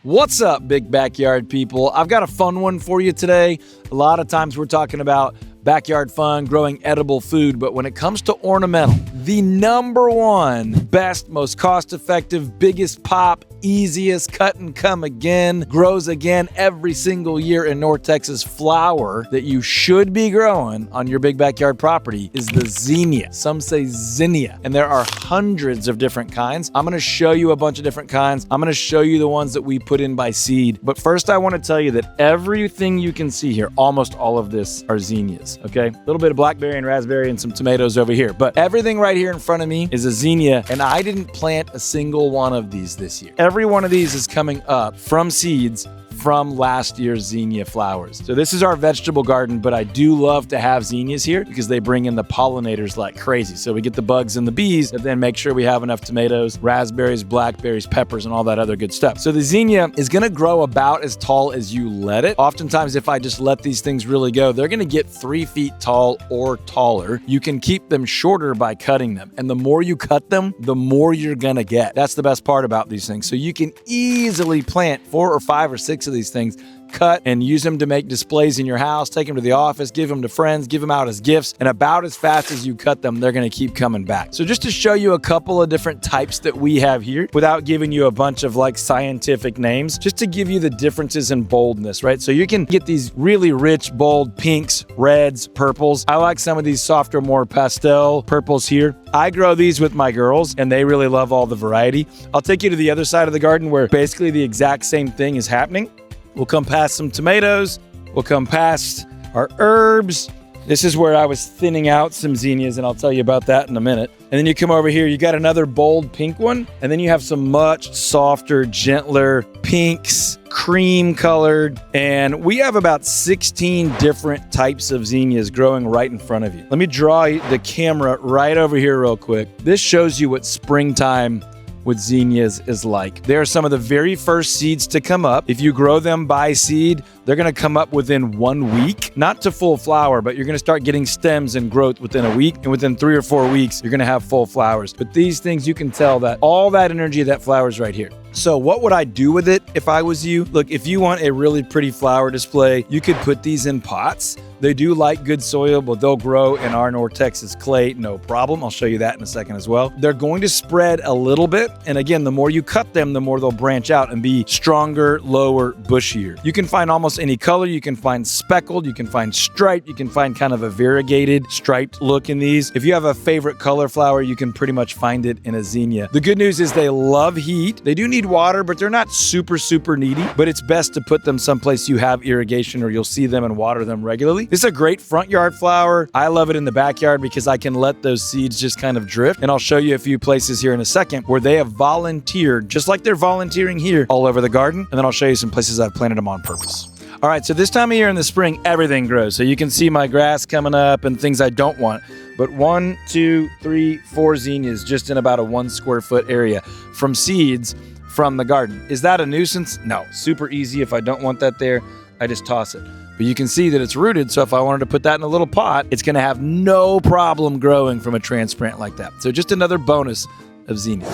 What's up, big backyard people? I've got a fun one for you today. A lot of times we're talking about backyard fun, growing edible food, but when it comes to ornamental, the number one best, most cost-effective, biggest pop, easiest cut and come again, grows again every single year in North Texas flower that you should be growing on your big backyard property is the zinnia. Some say zinnia, and there are hundreds of different kinds. I'm gonna show you a bunch of different kinds. I'm gonna show you the ones that we put in by seed. But first I wanna tell you that everything you can see here, almost all of this are zinnias, okay? A little bit of blackberry and raspberry and some tomatoes over here, but everything right here in front of me is a zinnia, and I didn't plant a single one of these this year. Every one of these is coming up from seeds from last year's zinnia flowers. So this is our vegetable garden, but I do love to have zinnias here because they bring in the pollinators like crazy. So we get the bugs and the bees, but then make sure we have enough tomatoes, raspberries, blackberries, peppers, and all that other good stuff. So the zinnia is gonna grow about as tall as you let it. Oftentimes, if I just let these things really go, they're gonna get 3 feet tall or taller. You can keep them shorter by cutting them. And the more you cut them, the more you're gonna get. That's the best part about these things. So you can easily plant 4 or 5 or 6 of these things, cut and use them to make displays in your house, take them to the office, give them to friends, give them out as gifts, and about as fast as you cut them, they're gonna keep coming back. So just to show you a couple of different types that we have here, without giving you a bunch of like scientific names, just to give you the differences in boldness, right? So you can get these really rich, bold pinks, reds, purples. I like some of these softer, more pastel purples here. I grow these with my girls and they really love all the variety. I'll take you to the other side of the garden where basically the exact same thing is happening. We'll come past some tomatoes. We'll come past our herbs. This is where I was thinning out some zinnias, and I'll tell you about that in a minute. And then you come over here, you got another bold pink one, and then you have some much softer, gentler pinks, cream colored, and we have about 16 different types of zinnias growing right in front of you. Let me draw the camera right over here real quick. This shows you what springtime with zinnias is like. They are some of the very first seeds to come up. If you grow them by seed, they're gonna come up within 1 week, not to full flower, but you're gonna start getting stems and growth within a week, and within 3 or 4 weeks, you're gonna have full flowers. But these things, you can tell that all that energy of that flower is right here. So what would I do with it if I was you? Look, if you want a really pretty flower display, you could put these in pots. They do like good soil, but they'll grow in our North Texas clay, no problem. I'll show you that in a second as well. They're going to spread a little bit. And again, the more you cut them, the more they'll branch out and be stronger, lower, bushier. You can find almost any color. You can find speckled, you can find striped, you can find kind of a variegated striped look in these. If you have a favorite color flower, you can pretty much find it in a zinnia. The good news is they love heat. They do need water, but they're not super needy, but it's best to put them someplace you have irrigation or you'll see them and water them regularly. This is a great front yard flower. I love it in the backyard because I can let those seeds just kind of drift. And I'll show you a few places here in a second where they have volunteered, just like they're volunteering here all over the garden. And then I'll show you some places I've planted them on purpose. All right, so this time of year in the spring, everything grows. So you can see my grass coming up and things I don't want. But 1, 2, 3, 4 zinnias just in about a 1 square foot area from seeds from the garden. Is that a nuisance? No, super easy. If I don't want that there, I just toss it. But you can see that it's rooted, so if I wanted to put that in a little pot, it's gonna have no problem growing from a transplant like that. So just another bonus of zinnias.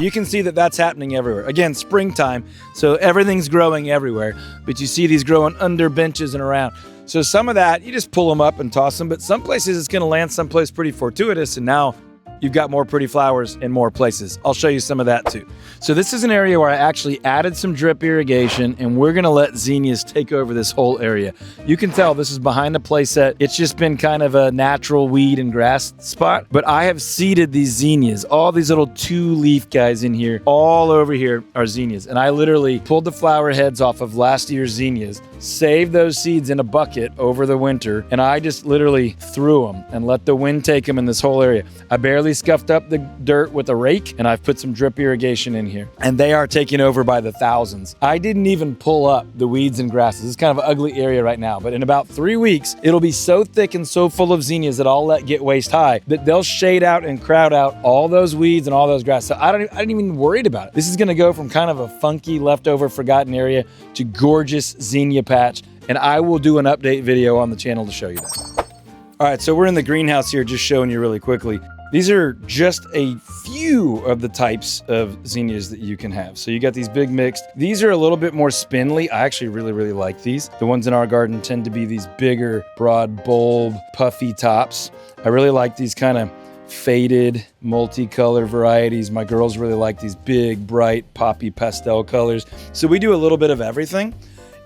You can see that that's happening everywhere. Again, springtime, so everything's growing everywhere, but you see these growing under benches and around. So some of that, you just pull them up and toss them, but some places it's gonna land someplace pretty fortuitous, and now you've got more pretty flowers in more places. I'll show you some of that too. So this is an area where I actually added some drip irrigation, and we're gonna let zinnias take over this whole area. You can tell this is behind the play set. It's just been kind of a natural weed and grass spot, but I have seeded these zinnias, all these little 2-leaf guys in here, all over here are zinnias. And I literally pulled the flower heads off of last year's zinnias, saved those seeds in a bucket over the winter, and I just literally threw them and let the wind take them in this whole area. I barely scuffed up the dirt with a rake, and I've put some drip irrigation in here, and they are taking over by the thousands. I didn't even pull up the weeds and grasses. It's kind of an ugly area right now, but in about 3 weeks, it'll be so thick and so full of zinnias that I'll let get waist high that they'll shade out and crowd out all those weeds and all those grass. So I didn't even worried about it. This is gonna go from kind of a funky, leftover, forgotten area to gorgeous zinnia patch, and I will do an update video on the channel to show you that. All right, so we're in the greenhouse here, just showing you really quickly. These are just a few of the types of zinnias that you can have. So you got these big mixed. These are a little bit more spindly. I actually really like these. The ones in our garden tend to be these bigger, broad, bulb, puffy tops. I really like these kind of faded multicolor varieties. My girls really like these big, bright, poppy pastel colors. So we do a little bit of everything.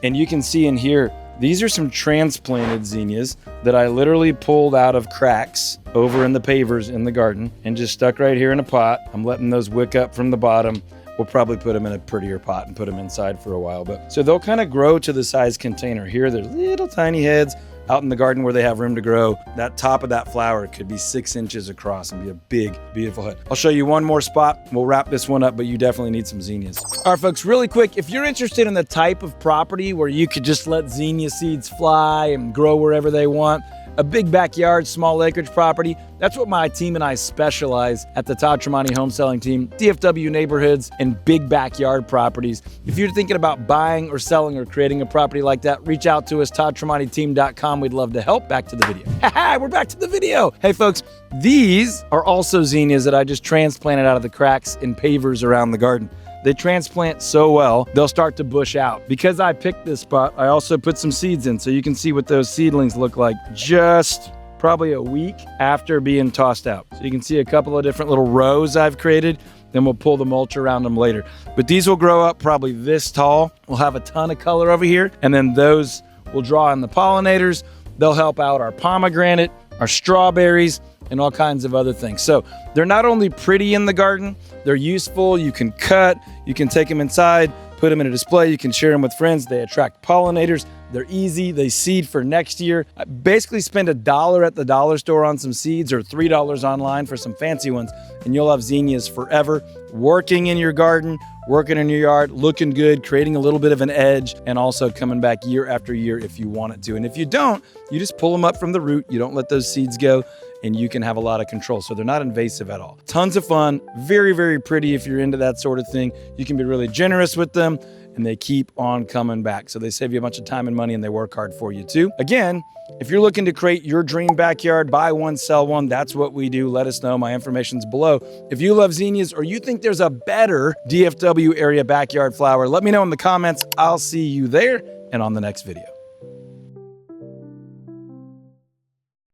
And you can see in here, these are some transplanted zinnias that I literally pulled out of cracks over in the pavers in the garden and just stuck right here in a pot. I'm letting those wick up from the bottom. We'll probably put them in a prettier pot and put them inside for a while. But so they'll kind of grow to the size container. Here, they're little tiny heads. Out in the garden where they have room to grow, that top of that flower could be 6 inches across and be a big, beautiful head. I'll show you one more spot. We'll wrap this one up, but you definitely need some zinnias. All right, folks, really quick, if you're interested in the type of property where you could just let zinnia seeds fly and grow wherever they want, a big backyard, small acreage property, that's what my team and I specialize at the Todd Tremonti Home Selling Team, DFW neighborhoods and big backyard properties. If you're thinking about buying or selling or creating a property like that, reach out to us, toddtremontiteam.com. We'd love to help. Back to the video. We're back to the video. Hey folks, these are also zinnias that I just transplanted out of the cracks and pavers around the garden. They transplant so well, they'll start to bush out. Because I picked this spot, I also put some seeds in so you can see what those seedlings look like just probably a week after being tossed out. So you can see a couple of different little rows I've created. Then we'll pull the mulch around them later. But these will grow up probably this tall. We'll have a ton of color over here. And then those will draw in the pollinators. They'll help out our pomegranate, our strawberries, and all kinds of other things. So they're not only pretty in the garden, they're useful. You can cut, you can take them inside, put them in a display, you can share them with friends. They attract pollinators. They're easy. They seed for next year. I basically spend $1 at the dollar store on some seeds or $3 online for some fancy ones, and you'll have zinnias forever, working in your garden, working in your yard, looking good, creating a little bit of an edge, and also coming back year after year if you want it to. And if you don't, you just pull them up from the root. You don't let those seeds go, and you can have a lot of control. So they're not invasive at all. Tons of fun, very pretty if you're into that sort of thing. You can be really generous with them, and they keep on coming back. So they save you a bunch of time and money, and they work hard for you too. Again, if you're looking to create your dream backyard, buy one, sell one, that's what we do. Let us know. My information's below. If you love zinnias or you think there's a better DFW area backyard flower, let me know in the comments. I'll see you there and on the next video.